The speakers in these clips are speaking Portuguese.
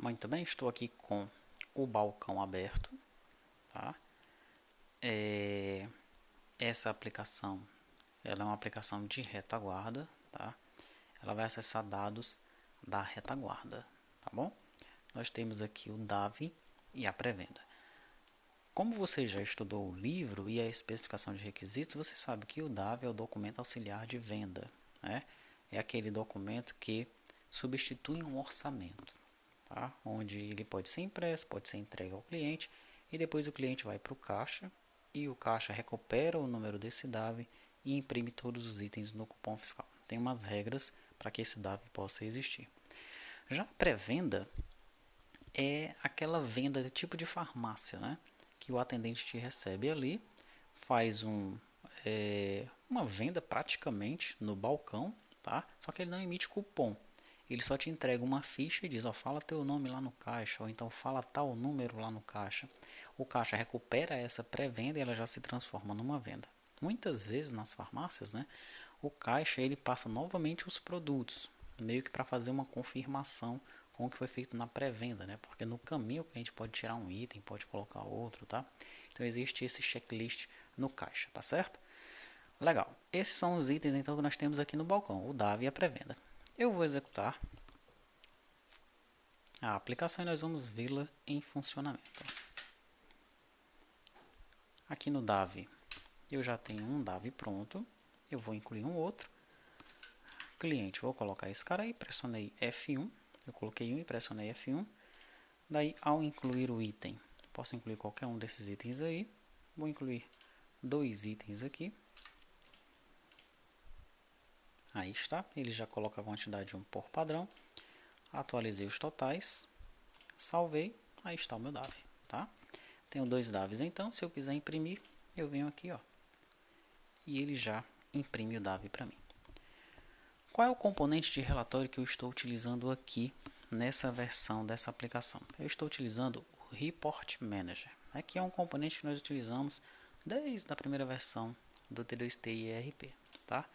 Muito bem, estou aqui com o balcão aberto, tá? Essa aplicação, ela é uma aplicação de retaguarda, tá? Ela vai acessar dados da retaguarda, tá bom? Nós temos aqui o DAV e a pré-venda. Como você já estudou o livro e a especificação de requisitos, você sabe que o DAV é o documento auxiliar de venda, né? É aquele documento que substitui um orçamento, tá? Onde ele pode ser impresso, pode ser entregue ao cliente e depois o cliente vai para o caixa e o caixa recupera o número desse DAV e imprime todos os itens no cupom fiscal. Tem umas regras para que esse DAV possa existir. Já a pré-venda é aquela venda de tipo de farmácia, né? Que o atendente te recebe ali, faz uma venda praticamente no balcão, tá? Só que ele não emite cupom. Ele só te entrega uma ficha e diz, ó, fala teu nome lá no caixa, ou então fala tal número lá no caixa. O caixa recupera essa pré-venda e ela já se transforma numa venda. Muitas vezes nas farmácias, né, o caixa ele passa novamente os produtos, meio que para fazer uma confirmação com o que foi feito na pré-venda, né? Porque no caminho o cliente pode tirar um item, pode colocar outro, tá? Então existe esse checklist no caixa, tá certo? Legal. Esses são os itens então que nós temos aqui no balcão, o DAV e a pré-venda. Eu vou executar a aplicação e nós vamos vê-la em funcionamento. Aqui no DAV eu já tenho um DAV pronto, eu vou incluir um outro. Cliente, vou colocar esse cara aí, pressionei F1, eu coloquei um e pressionei F1. Daí ao incluir o item, posso incluir qualquer um desses itens aí, vou incluir dois itens aqui. Aí está, ele já coloca a quantidade 1 por padrão. Atualizei os totais, salvei, aí está o meu DAV, tá? Tenho dois DAVs então, se eu quiser imprimir, eu venho aqui, ó, e ele já imprime o DAV para mim. Qual é o componente de relatório que eu estou utilizando aqui nessa versão dessa aplicação? Eu estou utilizando o Report Manager, que é um componente que nós utilizamos desde a primeira versão do T2T e ERP, tá?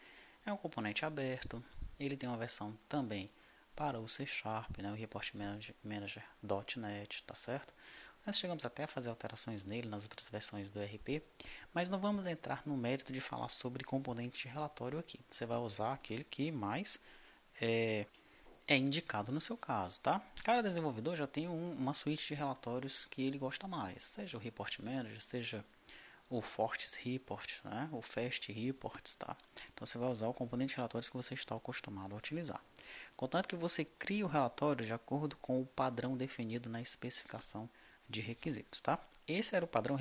É um componente aberto, ele tem uma versão também para o C Sharp, né, o Report Manager.NET, tá certo? Nós chegamos até a fazer alterações nele nas outras versões do ERP, mas não vamos entrar no mérito de falar sobre componente de relatório aqui. Você vai usar aquele que mais é indicado no seu caso, tá? Cada desenvolvedor já tem uma suíte de relatórios que ele gosta mais, seja o Report Manager, seja o Fortes Report, né? O Fast Reports, tá? Então você vai usar o componente de relatórios que você está acostumado a utilizar. Contanto que você crie o relatório de acordo com o padrão definido na especificação de requisitos, tá? Esse era o padrão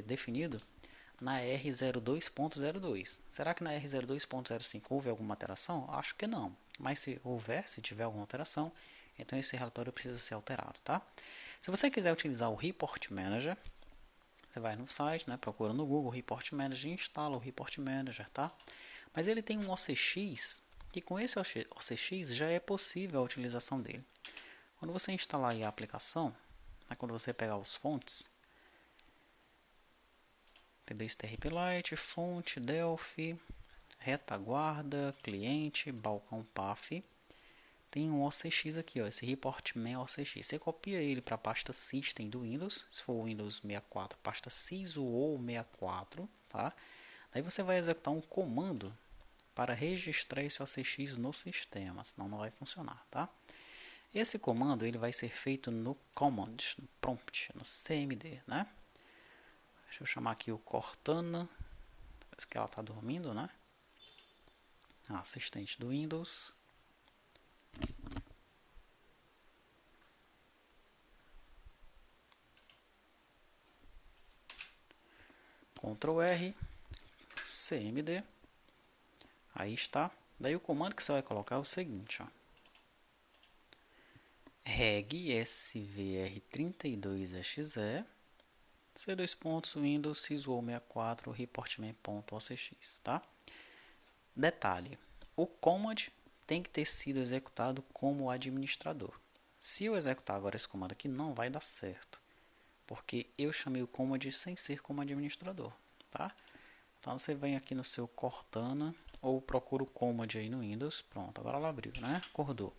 definido na R02.02. Será que na R02.05 houve alguma alteração? Acho que não. Mas se houver, se tiver alguma alteração, então esse relatório precisa ser alterado, tá? Se você quiser utilizar o Report Manager, você vai no site, né, procura no Google Report Manager e instala o Report Manager, tá? Mas ele tem um OCX e com esse OCX já é possível a utilização dele. Quando você instalar aí a aplicação, quando você pegar os fontes, T2TRP Lite, fonte, Delphi, retaguarda, cliente, balcão PAF, tem um OCX aqui, ó, esse Report Man OCX. Você copia ele para a pasta System do Windows, se for o Windows 64, pasta SysO ou 64, tá? Daí você vai executar um comando para registrar esse OCX no sistema, senão não vai funcionar, tá? Esse comando ele vai ser feito no command, no prompt, no CMD, né? Deixa eu chamar aqui o Cortana, parece que ela está dormindo, né? A assistente do Windows. Ctrl R, CMD, aí está. Daí o comando que você vai colocar é o seguinte, ó. reg svr32exe c2 Windows syswo64 reportman.ocx, tá? Detalhe, o command tem que ter sido executado como administrador. Se eu executar agora esse comando aqui, não vai dar certo, porque eu chamei o command sem ser como administrador, tá? Então você vem aqui no seu Cortana ou procura o command aí no Windows. Pronto, agora ela abriu, né? Acordou.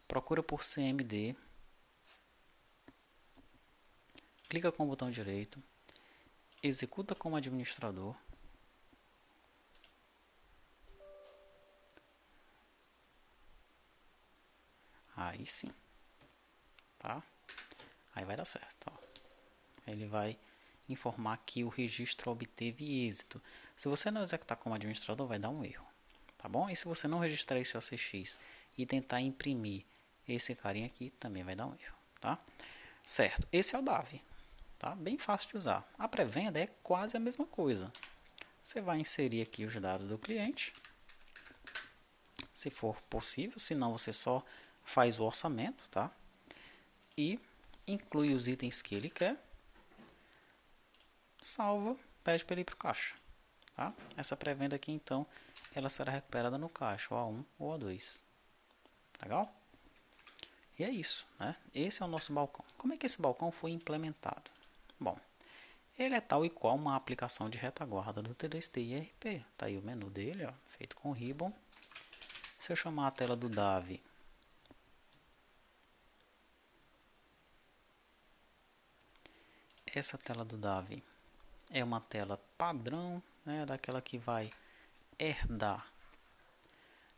Procura por CMD clica com o botão direito, executa como administrador. Aí sim, tá? Aí vai dar certo, ó. Ele vai informar que o registro obteve êxito. Se você não executar como administrador, vai dar um erro, tá bom? E se você não registrar esse OCX e tentar imprimir esse carinha aqui, também vai dar um erro, tá? Certo, esse é o DAV, tá? Bem fácil de usar. A pré-venda é quase a mesma coisa. Você vai inserir aqui os dados do cliente, se for possível, senão você só faz o orçamento, tá? E inclui os itens que ele quer, salva, pede para ele ir para o caixa, tá? Essa pré-venda aqui, então, ela será recuperada no caixa, ou A1 ou A2. Legal? E é isso, né? Esse é o nosso balcão. Como é que esse balcão foi implementado? Bom, ele é tal e qual uma aplicação de retaguarda do T2T IRP. Tá aí o menu dele, ó, feito com ribbon. Se eu chamar a tela do DAV, essa tela do DAV é uma tela padrão, né, daquela que vai herdar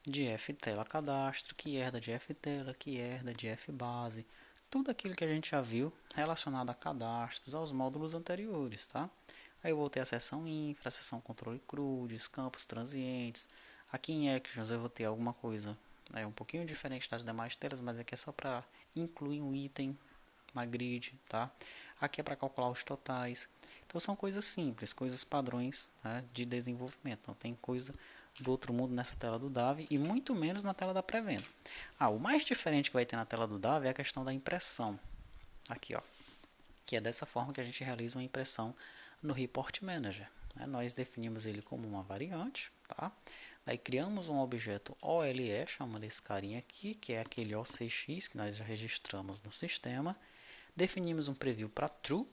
de ftela cadastro, que herda de ftela, que herda de fbase, tudo aquilo que a gente já viu relacionado a cadastros, aos módulos anteriores, tá? Aí eu vou ter a seção infra, a seção controle CRUDs, campos transientes. Aqui em Actions eu vou ter alguma coisa um pouquinho diferente das demais telas, mas aqui é só para incluir um item na grid, tá? Aqui é para calcular os totais. Então são coisas simples, coisas padrões, né, de desenvolvimento. Não tem coisa do outro mundo nessa tela do DAV e muito menos na tela da pré-venda. O mais diferente que vai ter na tela do DAV é a questão da impressão. Aqui, ó, que é dessa forma que a gente realiza uma impressão no Report Manager. Né? Nós definimos ele como uma variante, tá? Aí criamos um objeto OLE, chamando esse carinha aqui, que é aquele OCX que nós já registramos no sistema. Definimos um preview para true,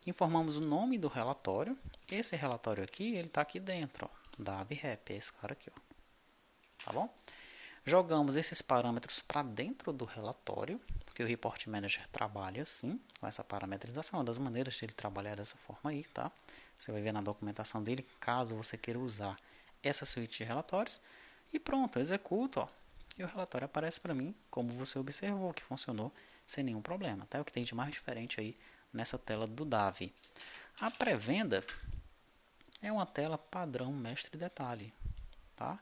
informamos o nome do relatório. Esse relatório aqui, ele está aqui dentro, ó, DAV-REP, é esse cara aqui, ó. Tá bom? Jogamos esses parâmetros para dentro do relatório, porque o Report Manager trabalha assim, com essa parametrização, uma das maneiras de ele trabalhar dessa forma aí, tá? Você vai ver na documentação dele, caso você queira usar essa suíte de relatórios. E pronto, eu executo, ó, e o relatório aparece para mim, como você observou, que funcionou sem nenhum problema. Tá? É o que tem de mais diferente aí nessa tela do DAV. A pré-venda é uma tela padrão mestre-detalhe. Tá?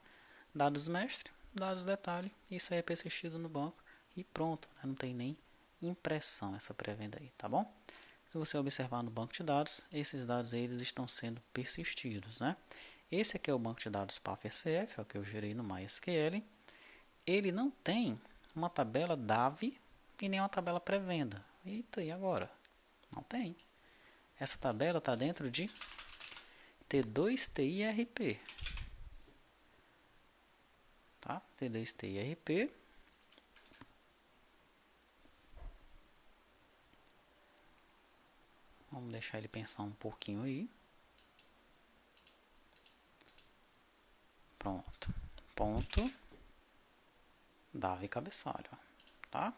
Dados mestre, dados detalhe, isso aí é persistido no banco e pronto. Né? Não tem nem impressão essa pré-venda aí, tá bom? Se você observar no banco de dados, esses dados aí, eles estão sendo persistidos, né? Esse aqui é o banco de dados PAF-SCF, é o que eu gerei no MySQL. Ele não tem uma tabela DAV e nem uma tabela pré-venda. Eita, e agora? Não tem. Essa tabela está dentro de T2TIRP. Tá? T2TIRP. Vamos deixar ele pensar um pouquinho aí. Pronto. Ponto. DAV cabeçalho. Tá?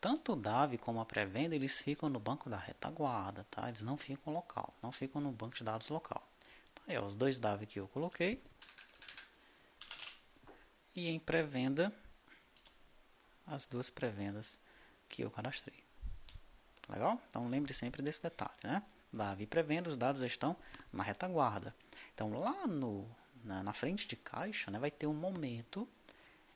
Tanto o DAV como a pré-venda, eles ficam no banco da retaguarda, tá? Eles não ficam local, não ficam no banco de dados local. Aí, ó, os dois DAV que eu coloquei. E em pré-venda, as duas pré-vendas que eu cadastrei. Legal? Então lembre sempre desse detalhe, né? DAV e pré-venda, os dados estão na retaguarda. Então lá na frente de caixa, né, vai ter um momento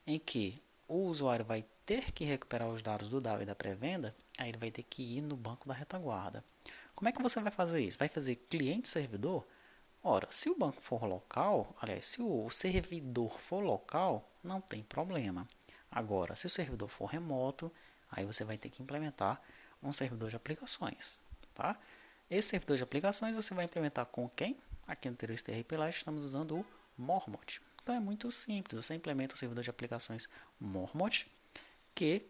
em que o usuário vai ter que recuperar os dados do DAV e da pré-venda, aí ele vai ter que ir no banco da retaguarda. Como é que você vai fazer isso? Vai fazer cliente-servidor? Ora, se o banco for local, aliás, se o servidor for local, não tem problema. Agora, se o servidor for remoto, aí você vai ter que implementar um servidor de aplicações, tá? Esse servidor de aplicações você vai implementar com quem? Aqui no T2TRP lá estamos usando o Mormont. Então é muito simples, você implementa o servidor de aplicações Mormont, que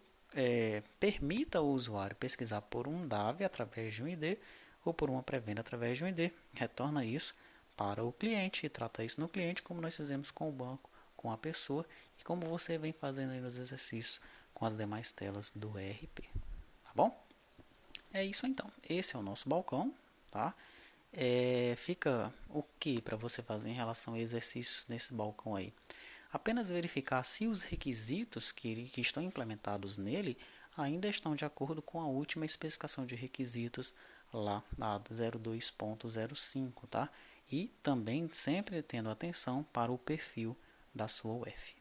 permita ao usuário pesquisar por um DAV através de um ID ou por uma pré-venda através de um ID, retorna isso para o cliente e trata isso no cliente, como nós fizemos com o banco, com a pessoa e como você vem fazendo aí nos exercícios com as demais telas do ERP. Tá bom? É isso então. Esse é o nosso balcão, tá? Fica o que para você fazer em relação a exercícios nesse balcão aí? Apenas verificar se os requisitos que estão implementados nele ainda estão de acordo com a última especificação de requisitos lá na 02.05, tá? E também sempre tendo atenção para o perfil da sua UF.